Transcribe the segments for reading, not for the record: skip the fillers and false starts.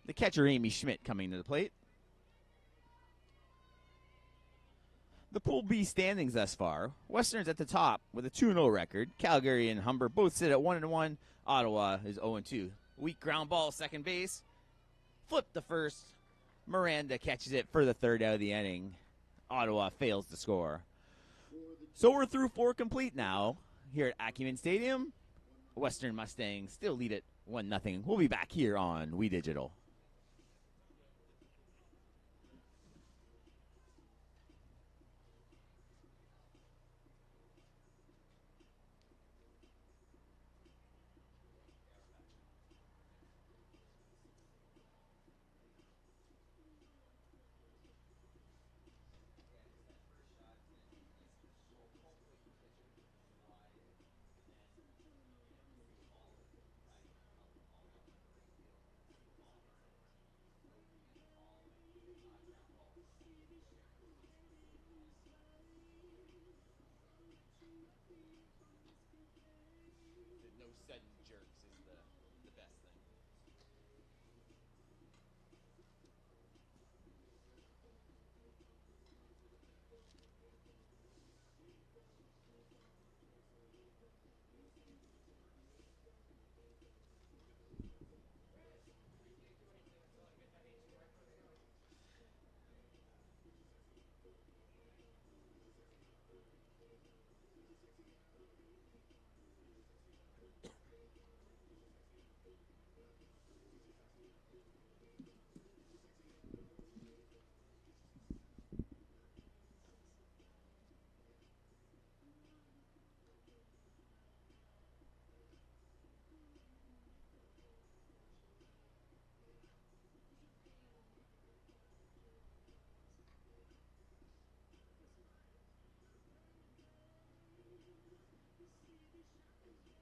The catcher, Amy Schmidt, coming to the plate. The Pool B standings thus far. Western's at the top with a 2-0 record. Calgary and Humber both sit at 1-1. Ottawa is 0-2. Weak ground ball, second base. Flip the first. Miranda catches it for the third out of the inning. Ottawa fails to score. So we're through 4 complete now here at Acumen Stadium. Western Mustangs still lead it 1-0. We'll be back here on We Digital. No sudden jerks is the best thing.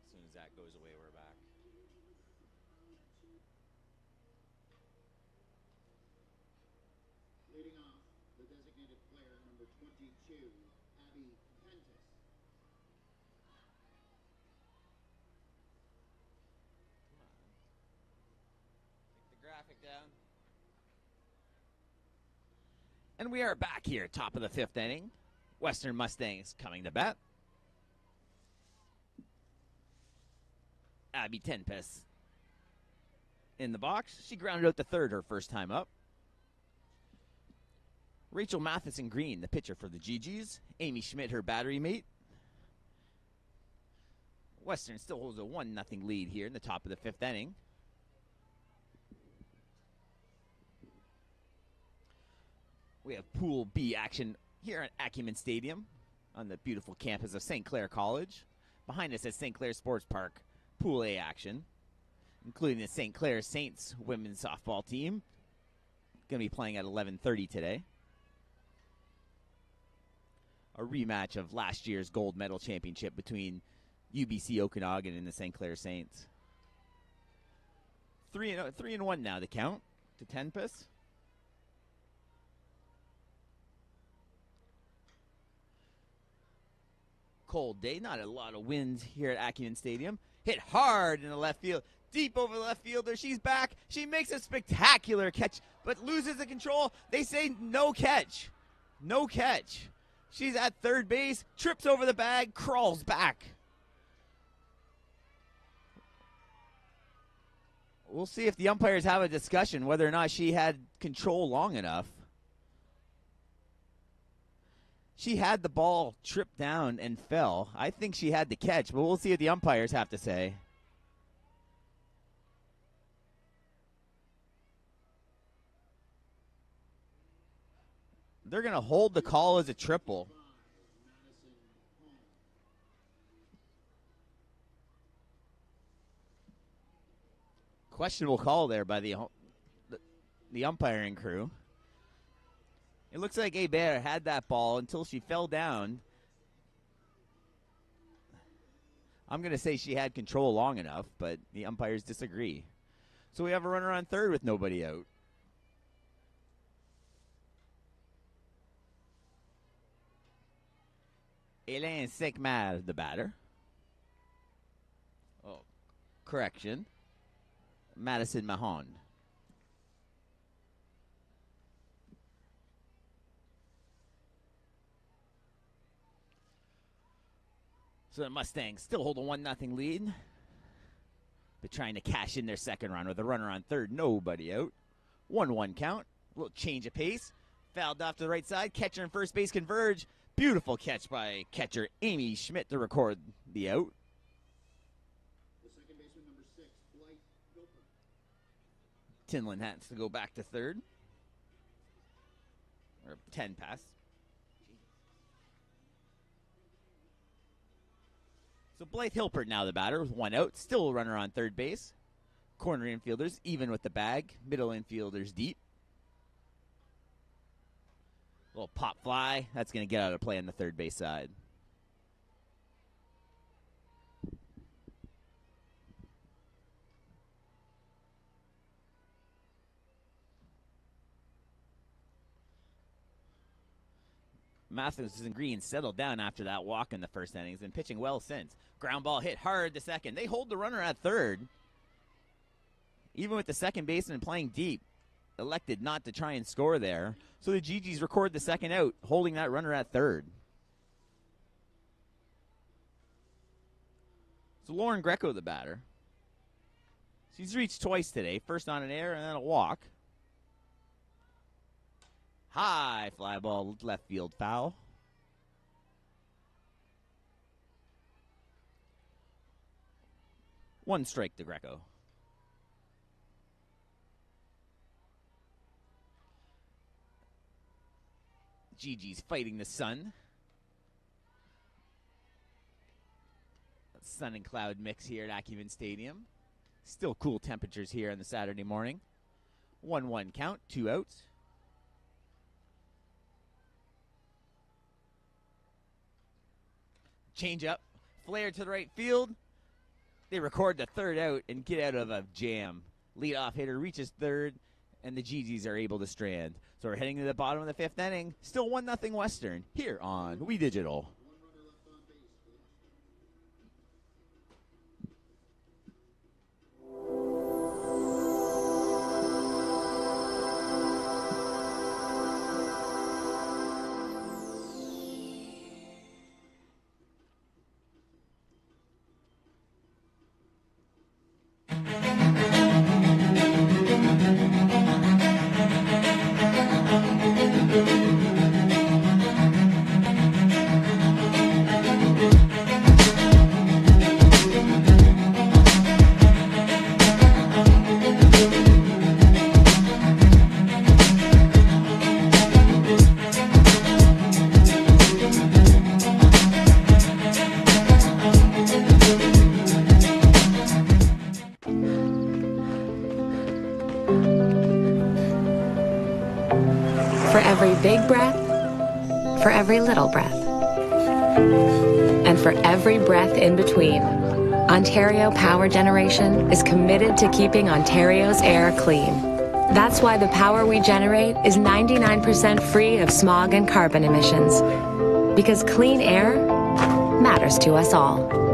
As soon as that goes away, we're back. Leading off, the designated player, number 22, Abby Pentis. Take the graphic down. And we are back here, top of the 5th inning. Western Mustangs coming to bat. Abby Tenpes in the box. She grounded out the third her first time up. Rachel Matheson Green, the pitcher for the GGs. Amy Schmidt, her battery mate. Western still holds a 1-0 lead here in the top of the 5th inning. We have Pool B action here at Acumen Stadium on the beautiful campus of St. Clair College. Behind us at St. Clair Sports Park, Pool A action, including the St. Clair Saints women's softball team. Going to be playing at 11:30 today. A rematch of last year's gold medal championship between UBC Okanagan and the St. Clair Saints. 3-1 now the count to Tenpes. Cold day, not a lot of wind here at Acumen Stadium. Hit hard in the left field, deep over the left fielder. She's back. She makes a spectacular catch, but loses the control. They say no catch. No catch. She's at third base, trips over the bag, crawls back. We'll see if the umpires have a discussion whether or not she had control long enough. She had the ball tripped down and fell. I think she had the catch, but we'll see what the umpires have to say. They're going to hold the call as a triple. Questionable call there by the umpiring crew. It looks like Hebert had that ball until she fell down. I'm going to say she had control long enough, but the umpires disagree. So we have a runner on third with nobody out. Hélène Sekmal, the batter. Oh, correction. Madison Mahon. So the Mustangs still hold a 1-0 lead. But trying to cash in their second run with a runner on third. Nobody out. 1-1 count. A little change of pace. Fouled off to the right side. Catcher and first base converge. Beautiful catch by catcher Amy Schmidt to record the out. The second baseman, number 6, Blythe Gilbert. Tinlin has to go back to third. Or 10 pass. So Blythe Hilpert now the batter with 1 out. Still a runner on third base. Corner infielders even with the bag. Middle infielders deep. Little pop fly. That's going to get out of play on the third base side. Matthews and Green settled down after that walk in the first inning. He's been pitching well since. Ground ball hit hard to second. They hold the runner at third. Even with the second baseman playing deep, elected not to try and score there. So the GGs record the second out, holding that runner at third. So Lauren Greco, the batter. She's reached twice today. First on an error and then a walk. High fly ball, left field foul. One strike to Greco. Gigi's fighting the sun. Sun and cloud mix here at Acumen Stadium. Still cool temperatures here on the Saturday morning. 1-1 count, 2 outs. Change up, flare to the right field. They record the third out and get out of a jam. Leadoff hitter reaches third, and the GGs are able to strand. So we're heading to the bottom of the fifth inning. Still 1-0 Western here on We Digital. One runner left on base for the For every big breath, for every little breath, and for every breath in between, Ontario Power Generation is committed to keeping Ontario's air clean. That's why the power we generate is 99% free of smog and carbon emissions. Because clean air matters to us all.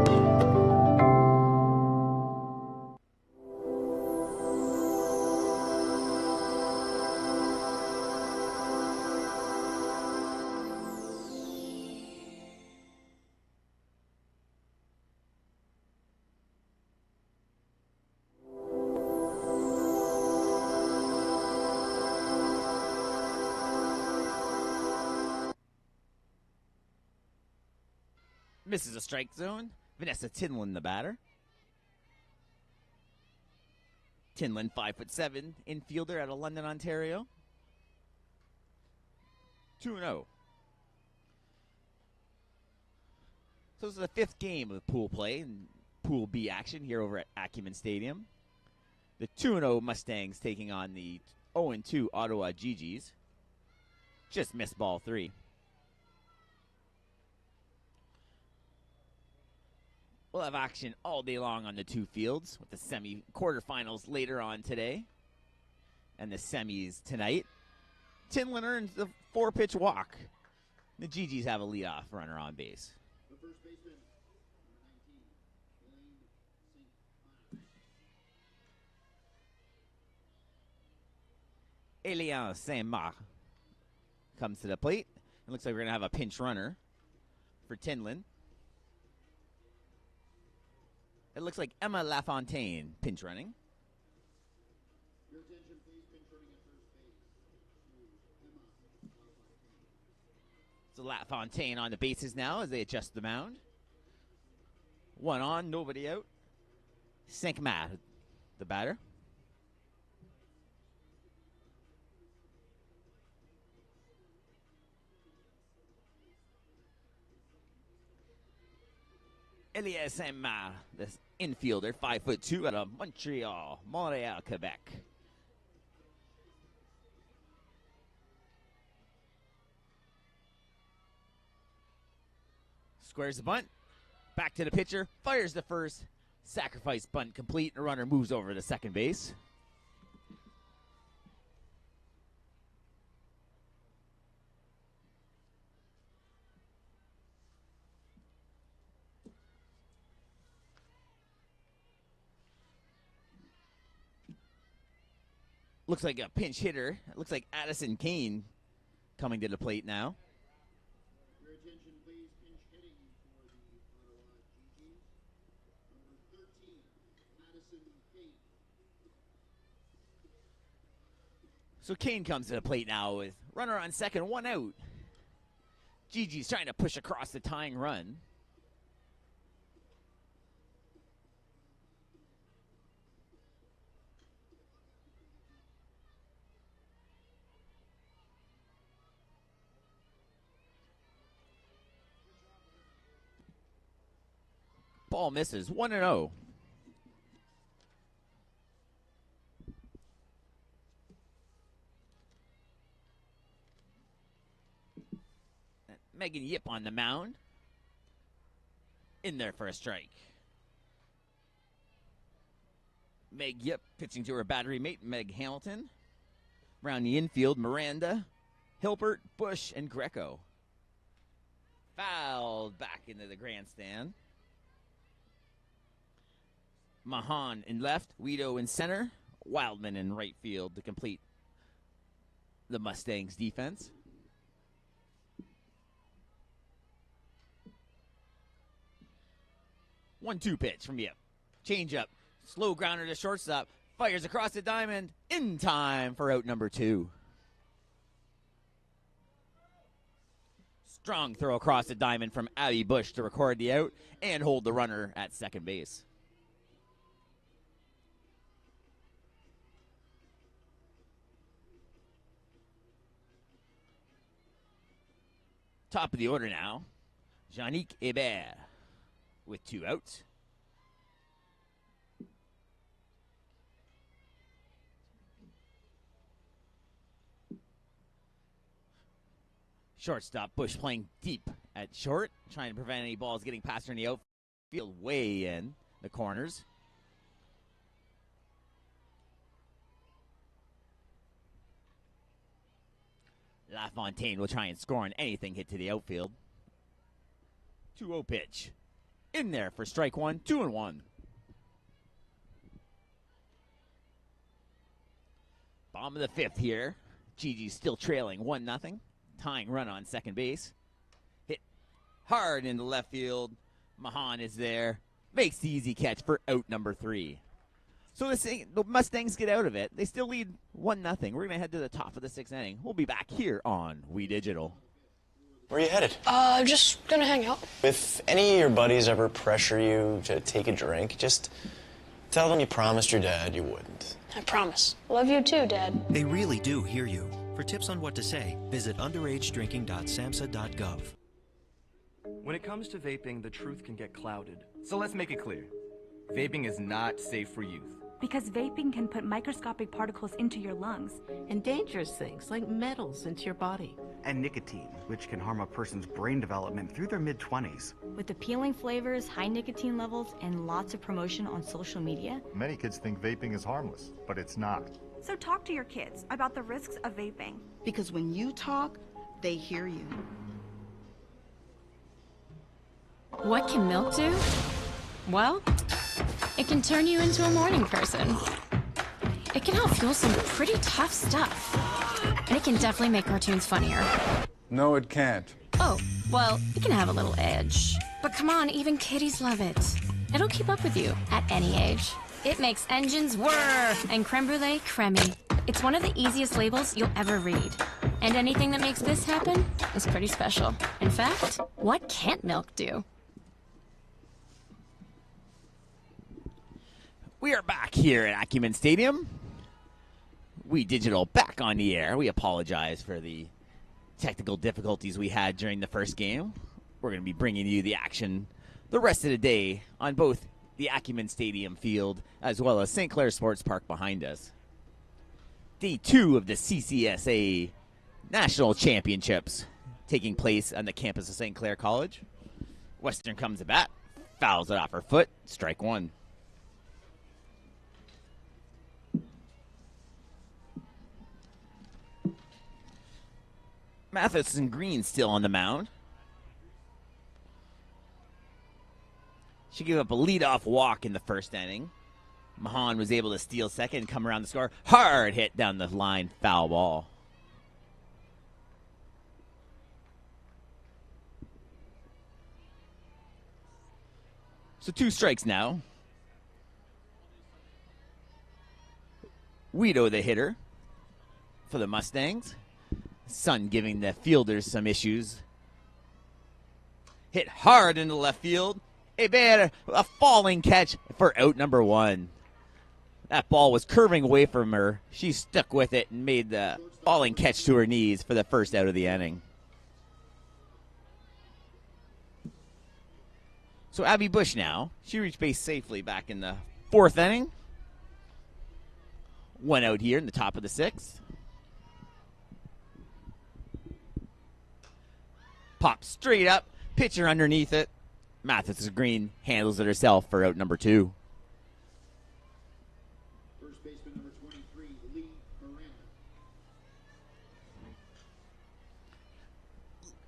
Misses a strike zone. Vanessa Tinlin, the batter. Tinlin, 5'7", infielder out of London, Ontario. 2-0. So this is the fifth game of pool play and Pool B action here over at Acumen Stadium. The 2-0 Mustangs taking on the 0-2 Ottawa GGs. Just missed ball 3. We'll have action all day long on the two fields with the quarterfinals later on today and the semis tonight. Tinlin earns the 4-pitch walk. The GGs have a leadoff runner on base. The first baseman, number 19, Elian Saint-Marc comes to the plate. It looks like we're going to have a pinch runner for Tinlin. It looks like Emma LaFontaine pinch running. Your attention, please. Pinch running at first base. Emma LaFontaine. So LaFontaine on the bases now as they adjust the mound. One on, nobody out. Cinq-Mat, the batter. Elias Cinq-Mat, this infielder, 5'2" out of Montreal, Quebec. Squares the bunt. Back to the pitcher. Fires the first. Sacrifice bunt complete. The runner moves over to second base. Looks like a pinch hitter. It looks like Addison Kane coming to the plate now. Your attention, please. Pinch hitting for the Ottawa GGs. Number 13, Addison Kane. So Kane comes to the plate now with runner on second, one out. Gigi's trying to push across the tying run. Ball misses, 1-0. Megan Yip on the mound. In there for a strike. Meg Yip pitching to her battery mate, Meg Hamilton. Around the infield, Miranda, Hilbert, Bush, and Greco. Fouled back into the grandstand. Mahan in left, Guido in center, Wildman in right field to complete the Mustangs defense. One-two pitch from Yip. Change up, slow grounder to shortstop, fires across the diamond, in time for out number 2. Strong throw across the diamond from Abby Bush to record the out and hold the runner at second base. Top of the order now, Jeannick Hébert with 2 outs. Shortstop Bush playing deep at short, trying to prevent any balls getting past her in the outfield, way in the corners. LaFontaine will try and score on anything hit to the outfield. 2-0 pitch. In there for strike 1, 2-1. Bottom of the 5th here. Gigi's still trailing 1-0. Tying run on second base. Hit hard into left field. Mahan is there. Makes the easy catch for out number 3. So the Mustangs get out of it. They still lead 1-0. We're going to head to the top of the 6th inning. We'll be back here on We Digital. Where are you headed? Just gonna hang out. If any of your buddies ever pressure you to take a drink, just tell them you promised your dad you wouldn't. I promise. Love you too, Dad. They really do hear you. For tips on what to say, visit underagedrinking.samhsa.gov. When it comes to vaping, the truth can get clouded. So let's make it clear. Vaping is not safe for youth. Because vaping can put microscopic particles into your lungs. And dangerous things like metals into your body. And nicotine, which can harm a person's brain development through their mid-20s. With appealing flavors, high nicotine levels, and lots of promotion on social media. Many kids think vaping is harmless, but it's not. So talk to your kids about the risks of vaping. Because when you talk, they hear you. What can milk do? Well, it can turn you into a morning person. It can help fuel some pretty tough stuff. And it can definitely make cartoons funnier. No, it can't. Oh, well, it can have a little edge. But come on, even kiddies love it. It'll keep up with you at any age. It makes engines whir and creme brulee creamy. It's one of the easiest labels you'll ever read. And anything that makes this happen is pretty special. In fact, what can't milk do? We are back here at Acumen Stadium. We Digital back on the air. We apologize for the technical difficulties we had during the first game. We're going to be bringing you the action the rest of the day on both the Acumen Stadium field as well as St. Clair Sports Park behind us. Day 2 of the CCSA National Championships taking place on the campus of St. Clair College. Western comes to bat, fouls it off her foot, strike one. Matheson Green still on the mound. She gave up a leadoff walk in the first inning. Mahan was able to steal second and come around the score. Hard hit down the line, foul ball. So 2 strikes now. Guido the hitter for the Mustangs. Sun giving the fielders some issues. Hit hard into left field. A falling catch for out number 1. That ball was curving away from her. She stuck with it and made the falling catch to her knees for the first out of the inning. So Abby Bush now. She reached base safely back in the 4th inning. 1 out here in the top of the 6th. Pops straight up, pitcher underneath it. Matheson Green handles it herself for out number 2. First baseman number 23, Lee Miranda.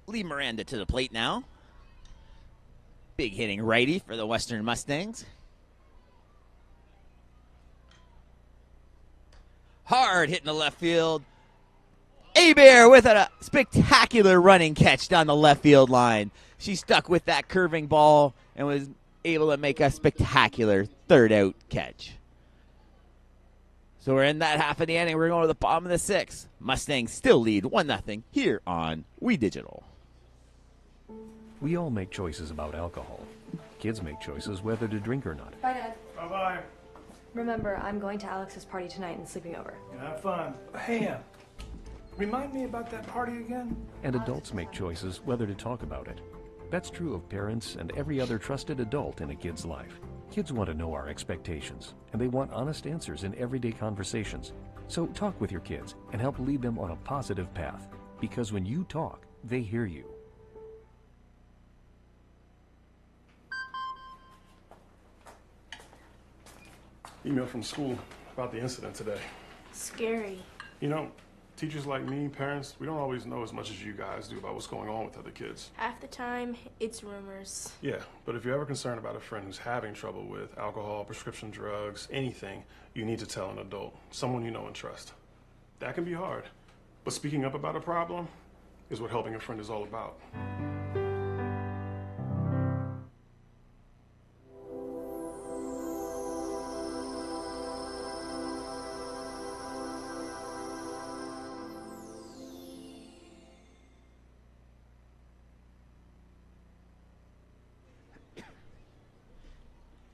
Lee Miranda to the plate now. Big hitting righty for the Western Mustangs. Hard hit in the left field. Bear with a spectacular running catch down the left field line. She stuck with that curving ball and was able to make a spectacular 3rd out catch. So we're in that half of the inning. We're going to the bottom of the 6th. Mustangs still lead 1-0 here on We Digital. We all make choices about alcohol. Kids make choices whether to drink or not. Bye, Dad. Bye-bye. Remember, I'm going to Alex's party tonight and sleeping over. Have fun. Hey, remind me about that party again? And adults make choices whether to talk about it. That's true of parents and every other trusted adult in a kid's life. Kids want to know our expectations, and they want honest answers in everyday conversations. So talk with your kids and help lead them on a positive path. Because when you talk, they hear you. Email from school about the incident today. Scary. You know, teachers like me, parents, we don't always know as much as you guys do about what's going on with other kids. Half the time, it's rumors. Yeah, but if you're ever concerned about a friend who's having trouble with alcohol, prescription drugs, anything, you need to tell an adult, someone you know and trust. That can be hard, but speaking up about a problem is what helping a friend is all about.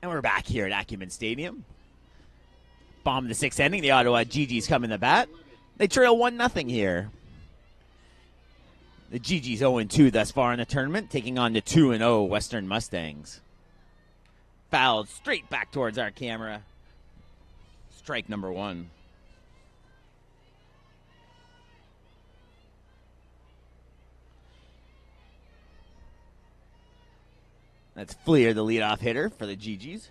And we're back here at Acumen Stadium. Bottom of the 6th inning, the Ottawa GGs come in the bat. They trail 1-0 here. The GGs 0-2 thus far in the tournament, taking on the 2-0 Western Mustangs. Fouled straight back towards our camera. Strike number 1. That's Fleer, the leadoff hitter for the GGs.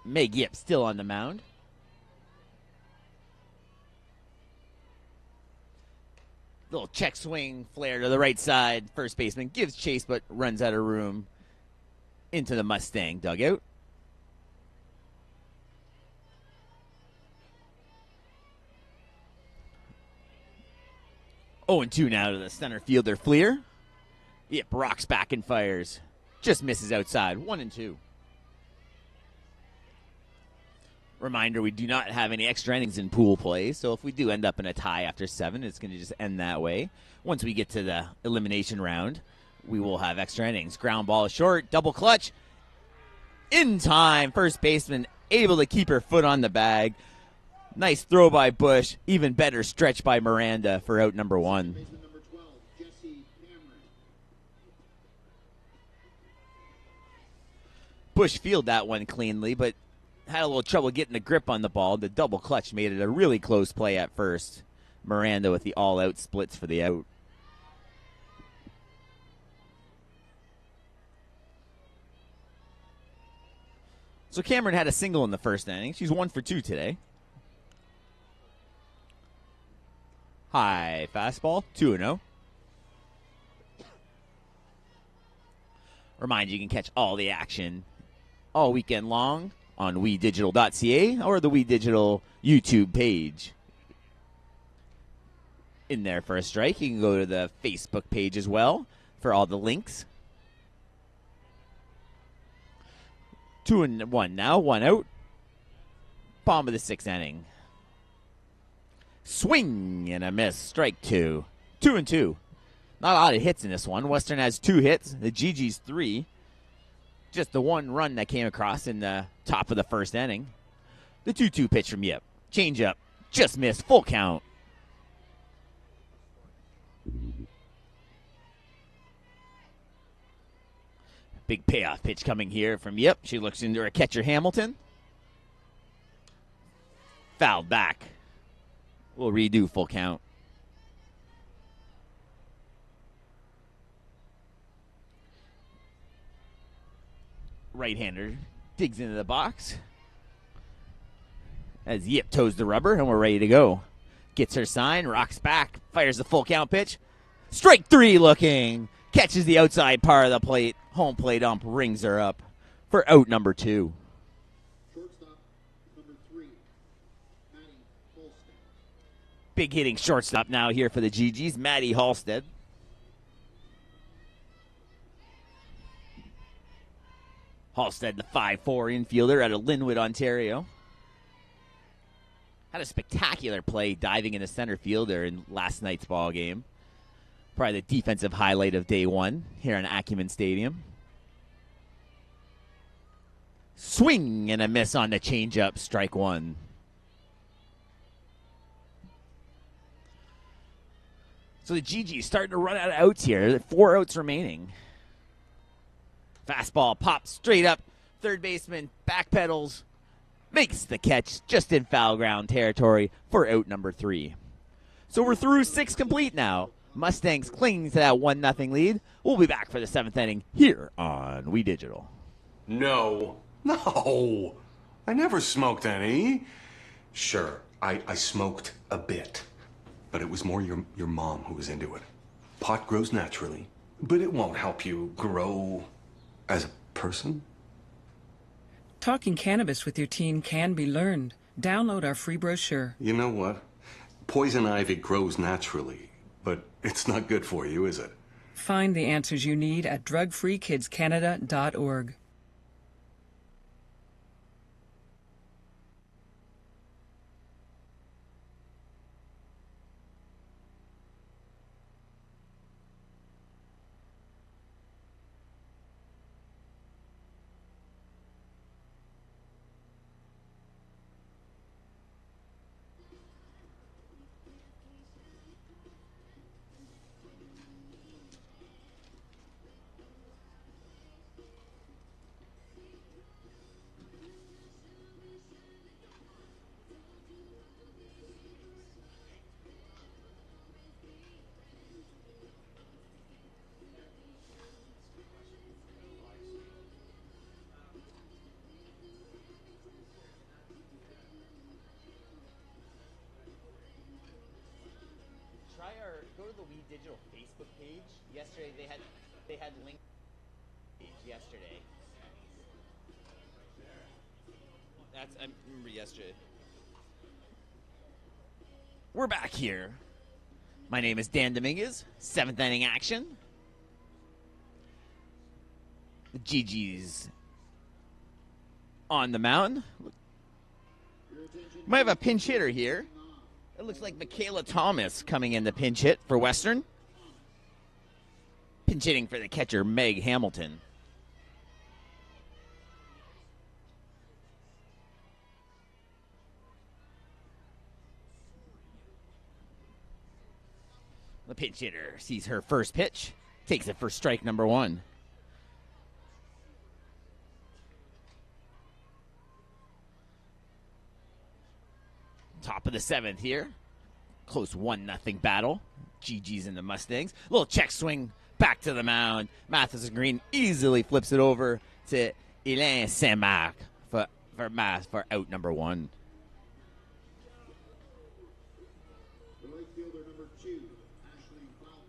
Meg Yip still on the mound. Little check swing, flare to the right side. First baseman gives chase but runs out of room into the Mustang dugout. Oh, and 2 now to the center fielder, Fleer. Yip rocks back and fires. just misses outside. 1-2. Reminder, we do not have any extra innings in pool play, so if we do end up in a tie after 7, it's going to just end that way. Once we get to the elimination round, we will have extra innings. Ground ball short, double clutch. In time, first baseman able to keep her foot on the bag. Nice throw by Bush. Even better stretch by Miranda for out number 1. Bush fielded that one cleanly, but had a little trouble getting the grip on the ball. The double clutch made it a really close play at first. Miranda with the all-out splits for the out. So Cameron had a single in the first inning. She's 1 for 2 today. High fastball, 2-0. Remind you can catch all the action all weekend long on WeDigital.ca or the WeDigital YouTube page. In there for a strike. You can go to the Facebook page as well for all the links. 2-1 now, 1 out. Bottom of the 6th inning. Swing and a miss. Strike 2. 2-2. Not a lot of hits in this one. Western has 2 hits. The GG's 3. Just the 1 run that came across in the top of the first inning. The 2-2 pitch from Yip. Change up. Just missed. Full count. Big payoff pitch coming here from Yip. She looks into her catcher Hamilton. Fouled back. We'll redo full count. Right-hander digs into the box as Yip toes the rubber, and we're ready to go. Gets her sign, rocks back, fires the full count pitch. Strike 3 looking. Catches the outside part of the plate. Home plate ump rings her up for out number 2. Shortstop, number 3, Maddie Halstead. Big hitting shortstop now here for the GGs, Maddie Halstead. Halstead, the 5'4" infielder out of Linwood, Ontario. Had a spectacular play diving into center fielder in last night's ball game. Probably the defensive highlight of day 1 here in Acumen Stadium. Swing and a miss on the changeup, strike 1. So the GG's starting to run out of outs here. 4 outs remaining. Fastball pops straight up. Third baseman backpedals. Makes the catch just in foul ground territory for out number 3. So we're through 6 complete now. Mustangs clinging to that 1-0 lead. We'll be back for the 7th inning here on WeDigital. No, I never smoked any. Sure, I smoked a bit, but it was more your mom who was into it. Pot grows naturally, but it won't help you grow as a person. Talking cannabis with your teen can be learned. Download our free brochure. You know what? Poison ivy grows naturally, but it's not good for you, is it? Find the answers you need at drugfreekidscanada.org. Go to the WeDigital Facebook page. Yesterday they had link page yesterday. I remember yesterday. We're back here. My name is Dan Dominguez. 7th inning action. The GG's on the mound. Might have a pinch hitter here. It looks like Michaela Thomas coming in the pinch hit for Western. Pinch hitting for the catcher, Meg Hamilton. The pinch hitter sees her first pitch, takes it for strike number one. Top of the seventh here. Close 1-0 battle. GG's in the Mustangs. Little check swing back to the mound. Matheson Green easily flips it over to Elaine Saint-Marc for out number one. The right fielder, number 2, Ashley Wildman.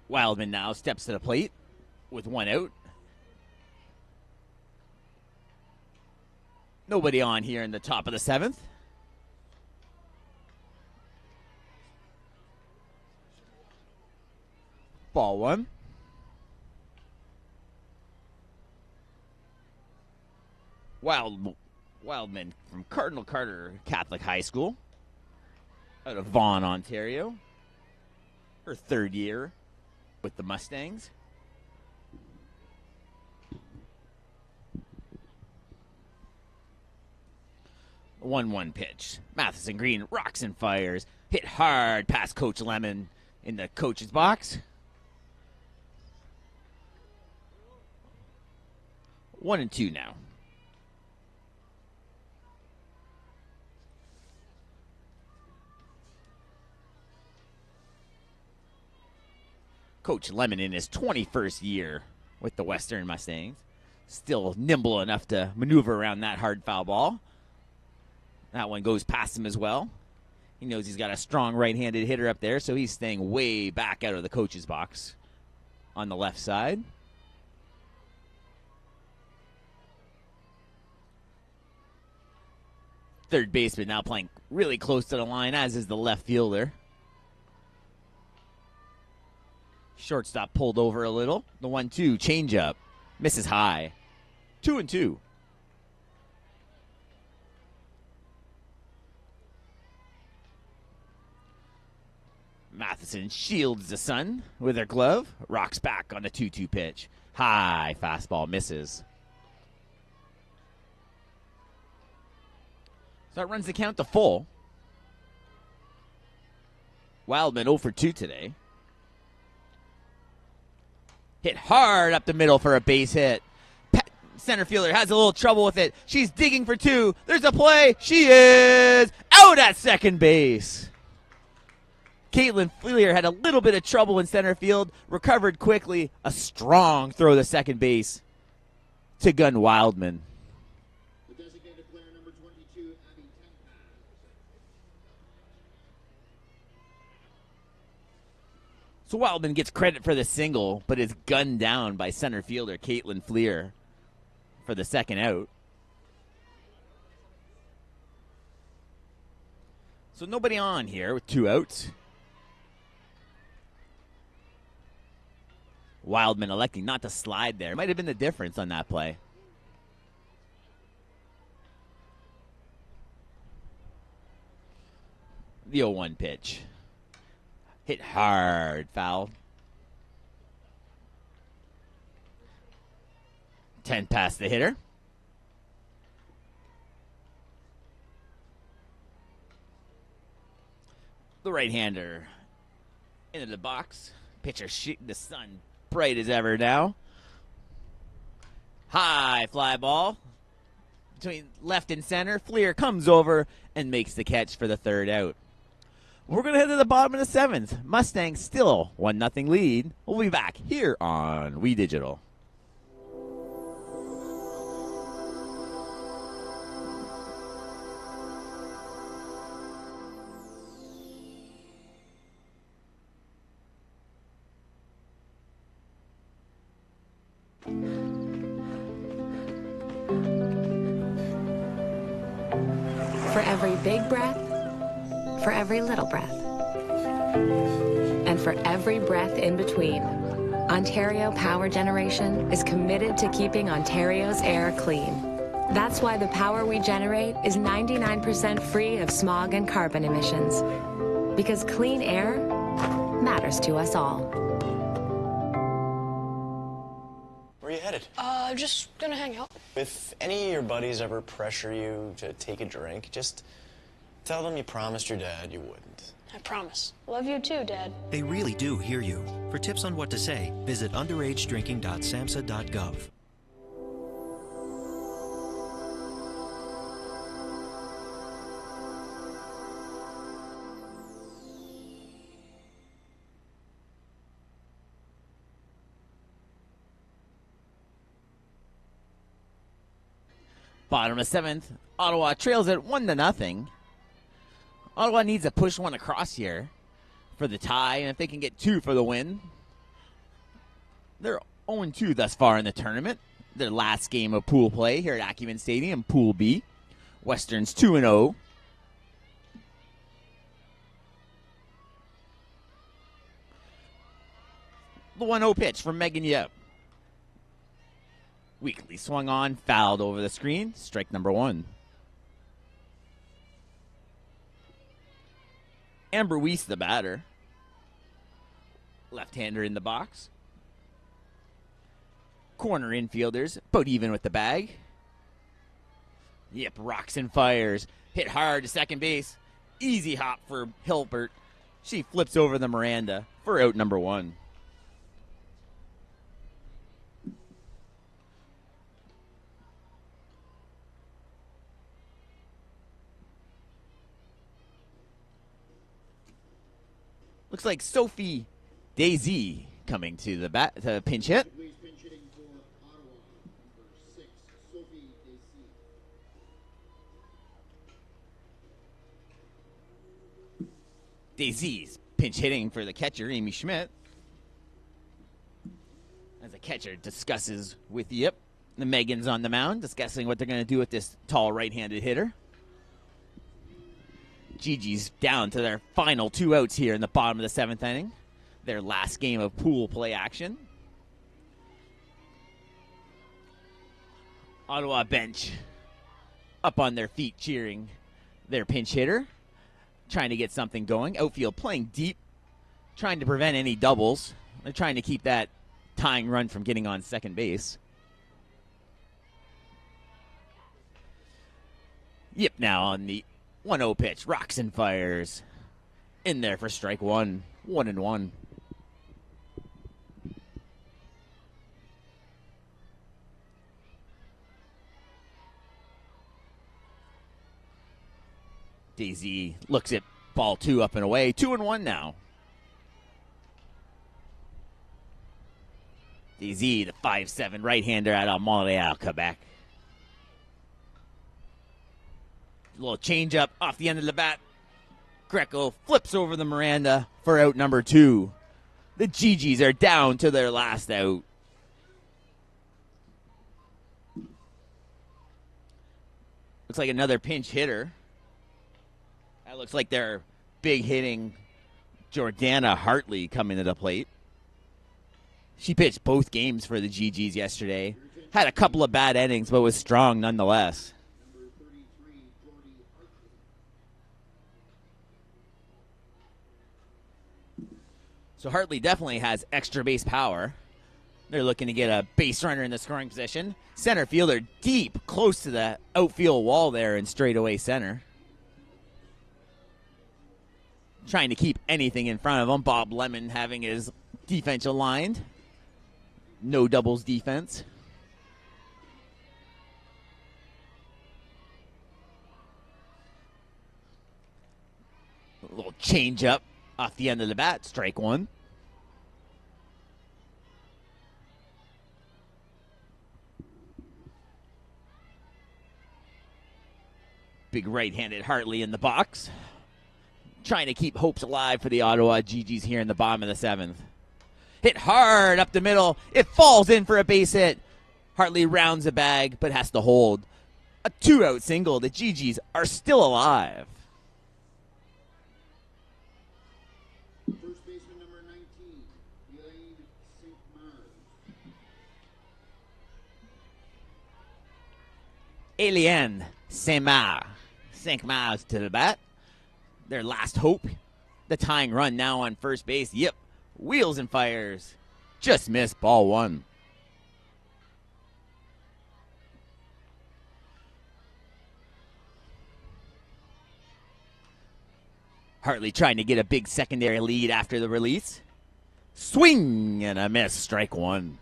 Wildman now steps to the plate with one out. Nobody on here in the top of the seventh. Ball one. Wildman from Cardinal Carter Catholic High School out of Vaughan, Ontario. Her third year with the Mustangs. 1-1 pitch. Matheson Green rocks and fires. Hit hard past Coach Lemon in the coach's box. 1-2 now. Coach Lemon in his 21st year with the Western Mustangs. Still nimble enough to maneuver around that hard foul ball. That one goes past him as well. He knows he's got a strong right-handed hitter up there, so he's staying way back out of the coach's box on the left side. Third baseman now playing really close to the line, as is the left fielder. Shortstop pulled over a little. The 1-2 changeup misses high. 2-2. Matheson shields the sun with her glove. Rocks back on the 2-2 pitch. High fastball misses. So that runs the count to full. Wildman 0 for 2 today. Hit hard up the middle for a base hit. Center fielder has a little trouble with it. She's digging for two. There's a play. She is out at second base. Caitlin Fleer had a little bit of trouble in center field. Recovered quickly. A strong throw to second base to Gun Wildman. The designated player, number 22, Abby Tempest. So Wildman gets credit for the single, but is gunned down by center fielder Caitlin Fleer for the second out. So nobody on here with 2 outs. Wildman electing not to slide there. Might have been the difference on that play. The 0-1 pitch. Hit hard, foul. 10 past the hitter. The right-hander into the box. Pitcher shooting the sun bright as ever now. High fly ball between left and center. Fleer comes over and makes the catch for the third out. We're going to head to the bottom of the seventh. Mustangs still 1-0 lead. We'll be back here on We Digital. For every big breath, for every little breath, and for every breath in between, Ontario Power Generation is committed to keeping Ontario's air clean. That's why the power we generate is 99% free of smog and carbon emissions. Because clean air matters to us all. Where are you headed? Just gonna hang out. If any of your buddies ever pressure you to take a drink, just tell them you promised your dad you wouldn't. I promise. Love you too, Dad. They really do hear you. For tips on what to say, visit underagedrinking.samhsa.gov. Bottom of seventh, Ottawa trails at 1-0. Ottawa needs to push one across here for the tie, and if they can get 2 for the win, they're 0-2 thus far in the tournament. Their last game of pool play here at Acumen Stadium, Pool B. Western's 2-0. The 1-0 pitch from Megan Yep. Weakly swung on, fouled over the screen. Strike number 1. Amber Weiss, the batter. Left-hander in the box. Corner infielders, about even with the bag. Yep, rocks and fires. Hit hard to second base. Easy hop for Hilbert. She flips over the Miranda for out number 1. Looks like Sophie Daisy coming to the bat to pinch hit. Please pinch hitting for Ottawa, number 6, Sophie Daisy. Daisy's pinch hitting for the catcher, Amy Schmidt. As the catcher discusses with Yip, the Megans on the mound, discussing what they're going to do with this tall right-handed hitter. Gigi's down to their final 2 outs here in the bottom of the 7th inning. Their last game of pool play action. Ottawa bench up on their feet cheering their pinch hitter. Trying to get something going. Outfield playing deep. Trying to prevent any doubles. They're trying to keep that tying run from getting on second base. Yip now on the 1-0 pitch. Rocks and fires. In there for strike 1. 1-1. Daisy looks at ball 2 up and away. 2-1 now. Daisy, the 5'7" right-hander out of Montreal, Quebec. A little change up off the end of the bat. Greco flips over the Miranda for out number 2. The Gigis are down to their last out. Looks like another pinch hitter. That looks like they're big hitting Jordana Hartley coming to the plate. She pitched both games for the Gigis yesterday. Had a couple of bad innings, but was strong nonetheless. So Hartley definitely has extra base power. They're looking to get a base runner in the scoring position. Center fielder deep, close to the outfield wall there in straightaway center. Trying to keep anything in front of him. Bob Lemon having his defense aligned. No doubles defense. A little change up off the end of the bat. Strike 1. Big right-handed Hartley in the box. Trying to keep hopes alive for the Ottawa Gigis here in the bottom of the 7th. Hit hard up the middle. It falls in for a base hit. Hartley rounds the bag, but has to hold. A 2-out single. The Gigis are still alive. First baseman number 19, Elaine St. Mars. Alien Saint-Mar. 5 miles to the bat. Their last hope. The tying run now on first base. Yep. Wheels and fires. Just missed ball 1. Hartley trying to get a big secondary lead after the release. Swing and a miss. Strike 1.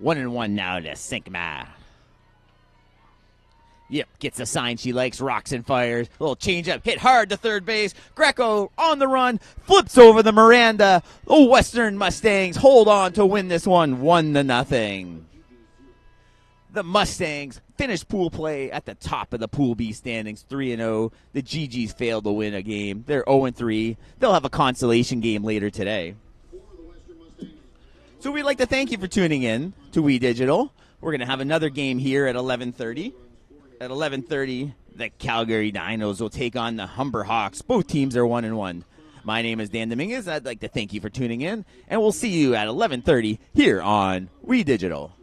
One and one now to Saint-Mar. Yep, gets a sign she likes, rocks and fires. Little change up, hit hard to third base. Greco on the run, flips over the Miranda. The Western Mustangs hold on to win this one 1-0. The Mustangs finished pool play at the top of the Pool B standings, 3-0. The GGs failed to win a game. They're 0-3. They'll have a consolation game later today. So we'd like to thank you for tuning in to We Digital. We're going to have another game here at 11:30. At 11:30, the Calgary Dinos will take on the Humber Hawks. Both teams are 1-1. My name is Dan Dominguez. I'd like to thank you for tuning in, and we'll see you at 11:30 here on We Digital.